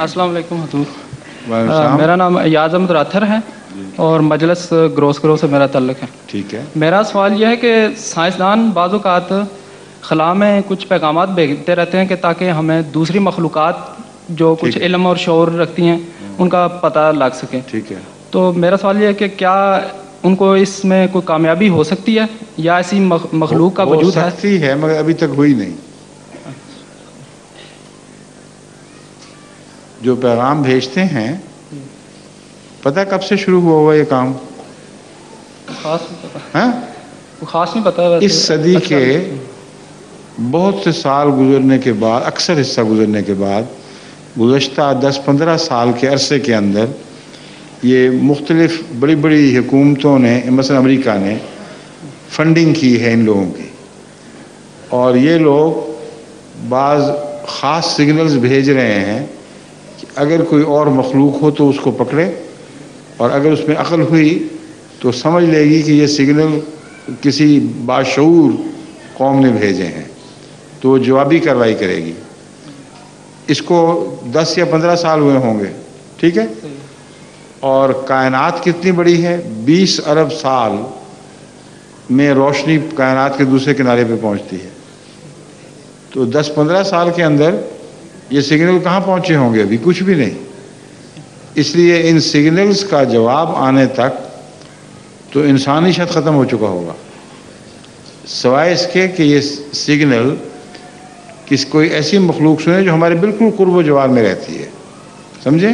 السلام علیکم حضور. وعلیکم السلام. میرا نام ایاز احمد راتھر ہے اور مجلس گروس گرو سے میرا تعلق ہے. ٹھیک ہے. میرا سوال یہ ہے کہ سائنسدان بعض اوقات خلا میں کچھ پیغامات بھیجتے رہتے ہیں کہ تاکہ ہمیں دوسری مخلوقات جو کچھ علم اور شعور رکھتی ہیں ان کا پتہ لگ سکے. ٹھیک ہے. تو میرا سوال یہ ہے کہ کیا ان کو اس میں کوئی کامیابی ہو سکتی ہے یا ایسی مخلوق کا وجود ہے؟ ہو سکتی ہے مگر ابھی تک ہوئی نہیں. جو پیغام بھیجتے ہیں پتہ کب سے شروع ہوا ہوا یہ کام؟ خاص نہیں پتہ. ہاں؟ خاص نہیں پتہ. اس صدی کے بہت سے سال گزرنے کے بعد، اکثر حصہ گزرنے کے بعد، گزشتہ 10-15 سال کے عرصے کے اندر یہ مختلف بڑی بڑی حکومتوں نے، مثلا امریکہ نے فنڈنگ کی ہے ان لوگوں کی، اور یہ لوگ بعض خاص سگنلز بھیج رہے ہیں کہ اگر کوئی اور مخلوق ہو تو اس کو پکڑے، اور اگر اس میں عقل ہوئی تو سمجھ لے گی کہ یہ سگنل کسی باشعور قوم نے بھیجے ہیں تو وہ جوابی کارروائی کرے گی. اس کو 10 یا 15 سال ہوئے ہوں گے. ٹھیک ہے. اور کائنات کتنی بڑی ہے؟ 20 ارب سال میں روشنی کائنات کے دوسرے کنارے پہ پہنچتی ہے. تو 10-15 سال کے اندر یہ سگنل کہاں پہنچے ہوں گے؟ ابھی کچھ بھی نہیں. اس لیے ان سگنلز کا جواب آنے تک تو انسانی شت ختم ہو چکا ہوگا، سوائے اس کے کہ یہ سگنل کوئی ایسی مخلوق سنے جو ہمارے بالکل قرب و جوار میں رہتی ہے. سمجھیں؟